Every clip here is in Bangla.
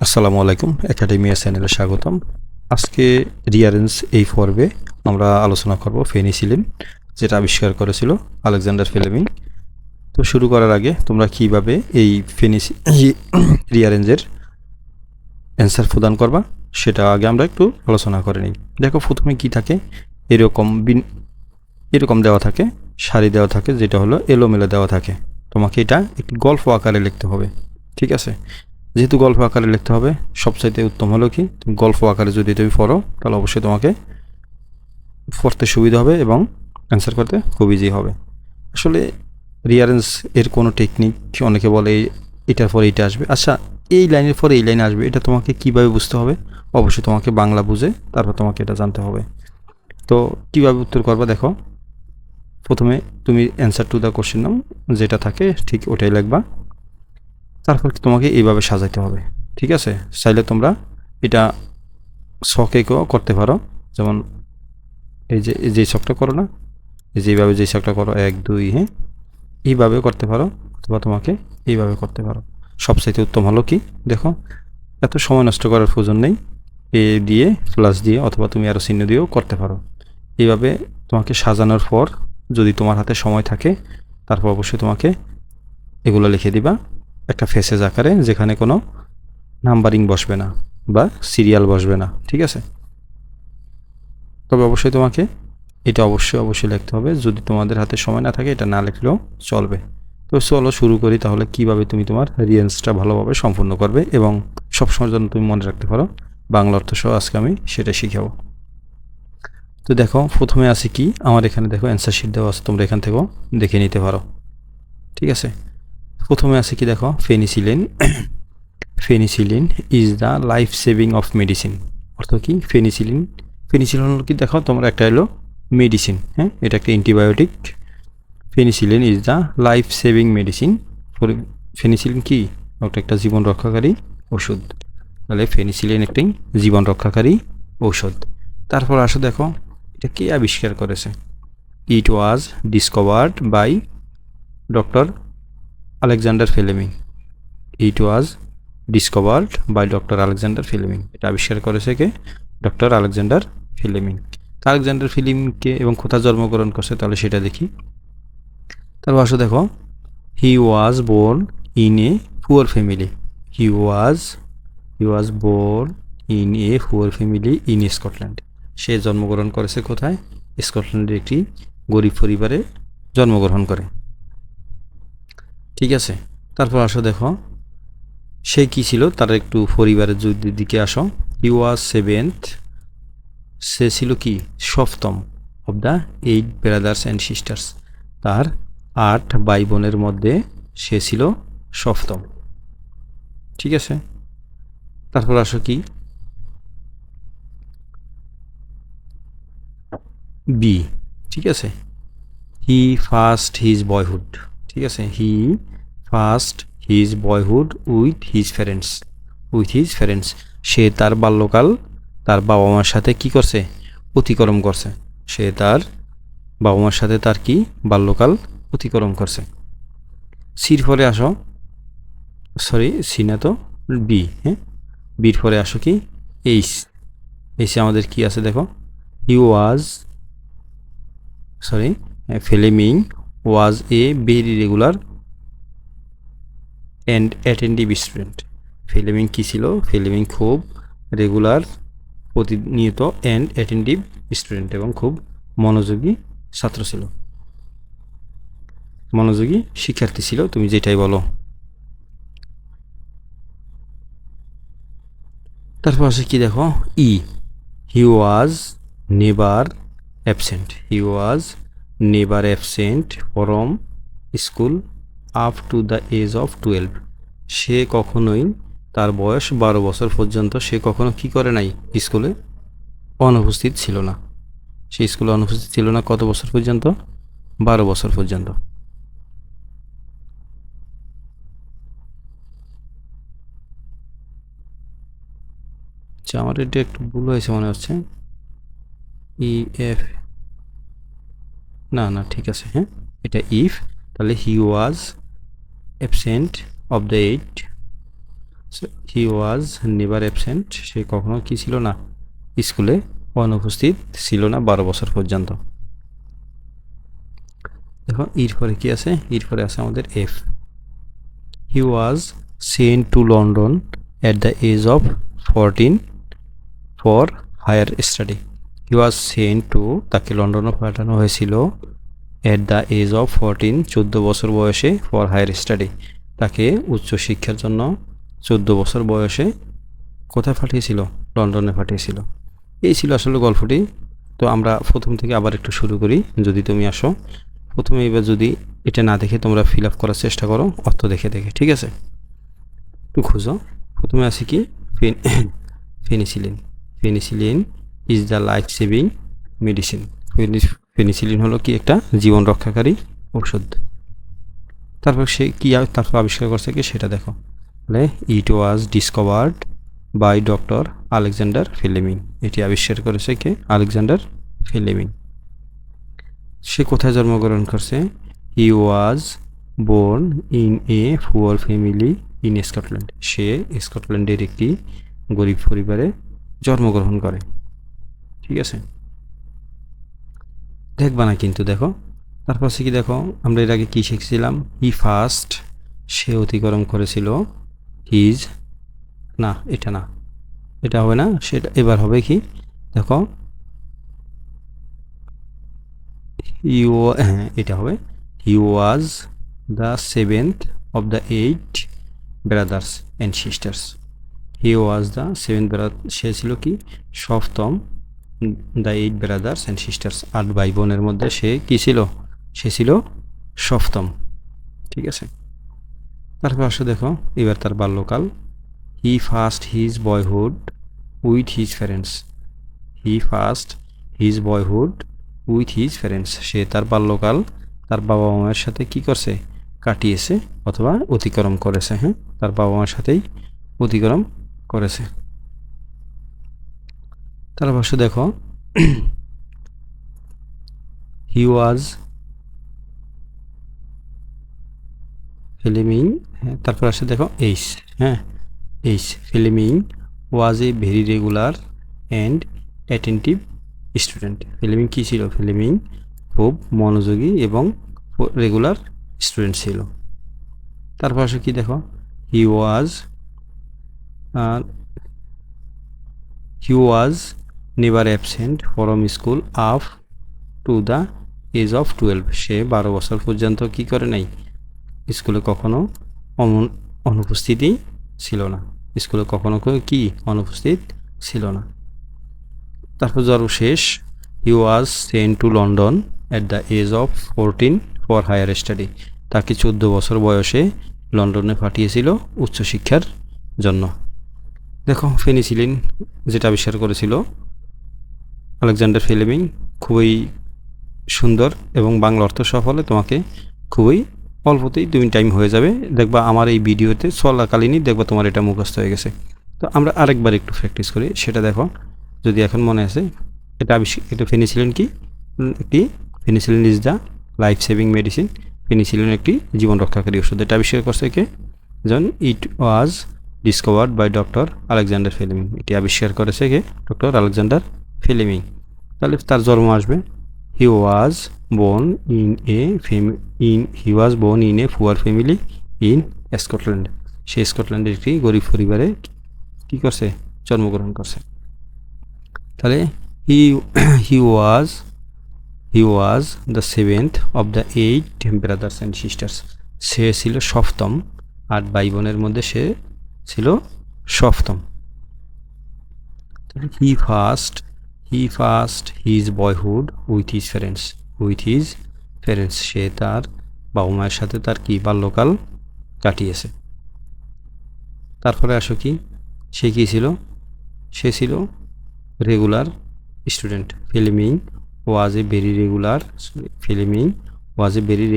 আসসালামু আলাইকুম একাডেমিয়া চ্যানেলে স্বাগতম। আজকে রিয়ারেন্স এই পর্বে আমরা আলোচনা করব ফেনিসিলিন, যেটা আবিষ্কার করেছিল আলেকজান্ডার ফ্লেমিং। তো শুরু করার আগে তোমরা কিভাবে এই রিয়ারেন্সের অ্যান্সার প্রদান করবা সেটা আগে আমরা একটু আলোচনা করে নিই। দেখো প্রথমে কি থাকে, এরকম দেওয়া থাকে, সারি দেওয়া থাকে, যেটা হলো এলোমেলো দেওয়া থাকে। তোমাকে এটা একটি গল্প আকারে লিখতে হবে, ঠিক আছে? যেহেতু গল্প আকারে লিখতে হবে, সবচাইতে উত্তম হলো কি তুমি গল্প আকারে যদি তুমি পড়ো তাহলে অবশ্যই তোমাকে পড়তে সুবিধা হবে এবং অ্যান্সার করতে খুব ইজি হবে। আসলে রিয়ারেন্স এর কোনো টেকনিক, অনেকে বলে এটার পরে এইটা আসবে, আচ্ছা এই লাইনের পরে এই লাইন আসবে, এটা তোমাকে কিভাবে বুঝতে হবে? অবশ্যই তোমাকে বাংলা বুঝে তারপর তোমাকে এটা জানতে হবে। তো কিভাবে উত্তর করবা দেখো, প্রথমে তুমি অ্যান্সার টু দ্য কোশ্চেন নাম যেটা থাকে ঠিক ওটাই লিখবা, তারপর তোমাকে এইভাবে সাজাইতে হবে, ঠিক আছে? চাইলে তোমরা এটা ছকেও করতে পারো, যেমন এই যে ছকটা করো না, এই যে এইভাবে যে ছকটা করো 1 2, হ্যাঁ, এইভাবেও করতে পারো, অথবা তোমাকে এইভাবে করতে পারো। সবচাইতে উত্তম হলো কি দেখো, এত সময় নষ্ট করার প্রয়োজন নেই, এ দিয়ে প্লাস দিয়ে অথবা তুমি আরও চিহ্ন দিয়েও করতে পারো। এইভাবে তোমাকে সাজানোর পর যদি তোমার হাতে সময় থাকে তারপর অবশ্যই তোমাকে এগুলো লিখে দিবা একটা ফেসেজ আকারে, যেখানে কোনো নাম্বারিং বসবে না বা সিরিয়াল বসবে না, ঠিক আছে? তবে অবশ্যই তোমাকে এটা অবশ্যই লিখতে হবে। যদি তোমাদের হাতে সময় না থাকে এটা না লিখলেও চলবে। তো চলো শুরু করি, তাহলে কিভাবে তুমি তোমার রিয়েন্সটা ভালোভাবে সম্পূর্ণ করবে এবং সবসময়ের জন্য তুমি মনে রাখতে পারো বাংলা অর্থ সহ আজকে আমি সেটা শিখাবো। তো দেখো প্রথমে আছে কি, আমার এখানে দেখো অ্যান্সার শিট দেওয়া আছে, তোমরা এখান থেকেও দেখে নিতে পারো, ঠিক আছে? প্রথমে আছে কি দেখো, penicillin. Penicillin is the life saving of medicine. অর্থ কি ফেনিসিলিন? ফেনিসিলিন হলো কি দেখো, তোমরা একটা হলো মেডিসিন, হ্যাঁ, এটা একটা antibiotic. Penicillin is the life saving medicine. Penicillin কি? ওটা একটা জীবন রক্ষাকারী ওষুধ। তাহলে ফেনিসিলিন একটি জীবন রক্ষাকারী ঔষধ। তারপর আসো দেখো, এটা কে আবিষ্কার করেছে? It was discovered by doctor Alexander Fleming. It was discovered by doctor Alexander Fleming. এটা আবিষ্কার করেছে কে? Doctor Alexander Fleming. আলেকজান্ডার ফ্লেমিংকে এবং কোথায় জন্মগ্রহণ করছে তাহলে সেটা দেখি। তারপর আসো দেখো, he was born in a poor family. He was born in a poor family in Scotland. সে জন্মগ্রহণ করেছে কোথায়? স্কটল্যান্ডের একটি গরিব পরিবারে জন্মগ্রহণ করে, ঠিক আছে? তারপর আসো দেখো, সে কি ছিল তার একটু পরিবারের দিকে আসো। হি ওয়াজ সেভেন্থ। সে ছিল কি? সপ্তম of the 8 brothers and sisters. তার 8 ভাই বোনের মধ্যে সে ছিল সপ্তম, ঠিক আছে? তারপর আসো কি, বি, ঠিক আছে? হি ফার্স্ট হিজ বয়হুড, ঠিক আছে? He first his boyhood with his friends. সে তার বাল্যকাল তার বাবা মার সাথে কি করছে? অতিক্রম করছে। সে তার বাবা মার সাথে তার কি বাল্যকাল অতিক্রম করছে। সির পরে আসো, সরি সি না তো, বি, হ্যাঁ, বির পরে আসো কি, এইচ। এইচে আমাদের কি আছে দেখো, he was, sorry, Fleming was a very regular and attentive student. Fleming কী ছিল? ফ্লেমিং খুব রেগুলার, প্রতিনিয়ত, অ্যান্ড অ্যাটেন্টিভ স্টুডেন্ট, এবং খুব মনোযোগী ছাত্র ছিল, মনোযোগী শিক্ষার্থী ছিল, তুমি যেটাই বলো। তারপর আছে কি দেখো, E. He was never absent. He was never absent from school up to the age of 12। সে কখনোই তার বয়স 12 বছর পর্যন্ত সে কখনো কি করে নাই? স্কুলে অনুপস্থিত ছিল না। সে স্কুলে অনুপস্থিত ছিল না কত বছর পর্যন্ত? 12 বছর পর্যন্ত। আচ্ছা, আমার এটা একটু ভুল হয়েছে মনে হচ্ছে, ই এফ, না না ঠিক আছে, হ্যাঁ, এটা ইফ। তাহলে he was absent of the 8 he was never absent, সে কখনো কি ছিল না, স্কুলে অনুপস্থিত ছিল না 12 বছর পর্যন্ত। দেখো এরপরে কি আছে, এরপরে আছে আমাদের F. He was sent to London at the age of 14 for higher study. He was sent to, তাকে লন্ডনে পাঠানো হয়েছিল, অ্যাট দ্য এজ অফ 14 14 বছর বয়সে, ফর হায়ার স্টাডি তাকে উচ্চশিক্ষার জন্য 14 বছর বয়সে কোথায় পাঠিয়েছিল, লন্ডনে পাঠিয়েছিল। এই ছিল আসলে গল্পটি। তো আমরা প্রথম থেকে আবার একটু শুরু করি, যদি তুমি আসো প্রথমে। এবার যদি এটা না দেখে তোমরা ফিল আপ করার চেষ্টা করো অর্থ দেখে দেখে, ঠিক আছে? একটু খুঁজো। প্রথমে আছে কি, penicillin. Penicillin is the life saving medicine. Penicillin হলো কি, একটা জীবন রক্ষাকারী ঔষধ। তারপর সে কি তারপর আবিষ্কার করছে কি সেটা দেখো। তাহলে it was discovered by doctor Alexander Fleming. এটি আবিষ্কার করেছে কে, আলেকজান্ডার ফ্লেমিং। সে কোথায় জন্মগ্রহণ করছে, he was born in a poor family in Scotland. সে স্কটল্যান্ডের একটি গরিব পরিবারে জন্মগ্রহণ করে, ঠিক আছে? দেখবা না কিন্তু, দেখো তারপর সে কি, দেখো আমরা এর আগে কি শিখছিলাম, হি ফার্স্ট, সে অতিক্রম করেছিল, হিজ, না এটা না, এটা হবে না, সেটা এবার হবে কি, দেখো হ্যাঁ এটা হবে, he was the seventh of the 8 brothers and sisters. He was the seventh brother, সে ছিল কি, সপ্তম, দ্য 8 ব্রাদার্স অ্যান্ড সিস্টার্স, 8 ভাই বোনের মধ্যে সে কি ছিল, সে ছিল সপ্তম, ঠিক আছে? তারপর আসো দেখো এবার তার বাল্যকাল। He first his boyhood with his parents. He first his boyhood with his parents, সে তার বাল্যকাল তার বাবা মায়ের সাথে কি করছে, কাটিয়েছে অথবা অতিক্রম করেছে। হ্যাঁ, তার বাবা মার সাথেই অতিক্রম করেছে। তার পাশে দেখো হি ওয়াজ ফিল্মিং, হ্যাঁ তারপর আসে দেখো এইচ, হ্যাঁ H, Fleming was a very regular and attentive student. Fleming কী ছিল, ফিল্মিং খুব মনোযোগী এবং রেগুলার স্টুডেন্ট ছিল। তারপর আসে কি দেখো, he was never absent from school up to the age of 12। সে 12 বছর পর্যন্ত কি করে নাই, স্কুলে কখনো অনুপস্থিতই ছিল না, স্কুলে কখনো কি অনুপস্থিত ছিল না। তারপর সর্বশেষ, he was sent to London at the age of 14 for higher study. তাকে 14 বছর বয়সে লন্ডনে পাঠিয়েছিল উচ্চশিক্ষার জন্য। দেখো পেনিসিলিন যেটা আবিষ্কার করেছিল আলেকজান্ডার ফ্লেমিং, খুবই সুন্দর এবং বাংলা অর্থ সফলে তোমাকে খুবই অল্পতেই তুমি টাইম হয়ে যাবে। দেখবা আমার এই ভিডিওতে চলাকালীনই দেখবা তোমার এটা মুখস্থ হয়ে গেছে। তো আমরা আরেকবার একটু প্র্যাকটিস করি, সেটা দেখো যদি এখন মনে আছে। এটা পেনিসিলিন কি, একটি penicillin is the life saving medicine. Penicillin একটি জীবন রক্ষাকারী ওষুধ। এটা আবিষ্কার করছে কে, যেমন it was discovered by doctor Alexander Fleming. এটি আবিষ্কার করেছে কে, ডক্টর আলেকজান্ডার ফ্লেমিং। তাহলে তার জন্ম আসবে, he was born in a poor family in Scotland. সে স্কটল্যান্ডের একটি গরিব পরিবারে কি করছে, জন্মগ্রহণ করছে। তাহলে he was the seventh of the 8 brothers and sisters. সে ছিল সপ্তম, 8 ভাই বোনের মধ্যে সে ছিল সপ্তম। He first his boyhood with his parents. সে তার বাবা মায়ের সাথে তার কি বাল্যকাল কাটিয়েছে। তারপরে আসো কি, সে কি ছিল, সে ছিল regular student. Fleming was a very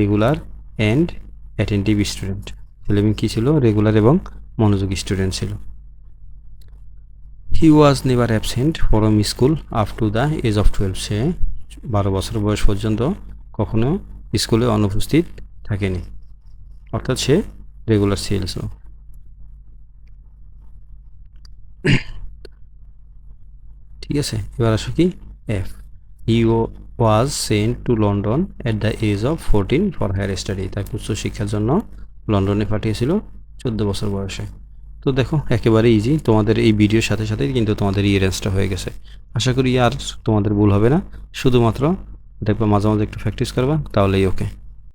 regular and attentive student. Fleming কী ছিল, রেগুলার এবং মনোযোগী স্টুডেন্ট ছিল। He was never absent from school up to the age of 12। সে 12 বছর বয়স পর্যন্ত কখনো স্কুলে অনুপস্থিত থাকেনি, অর্থাৎ সে রেগুলার ছিল। ঠিক আছে, এবার আসো কি F. He was sent to London at the age of 14 for higher study. তাকে উচ্চশিক্ষার জন্য লন্ডনে পাঠিয়েছিল 14 বছর বয়সে। তো দেখো একেবারে ইজি, তোমাদের এই ভিডিওর সাথে সাথে কিন্তু তোমাদের রেঞ্জটা হয়ে গেছে। আশা করি আর তোমাদের ভুল হবে না, শুধুমাত্র দেখবা মাঝে মাঝে একটু প্র্যাকটিস করবা তাহলেই ওকে।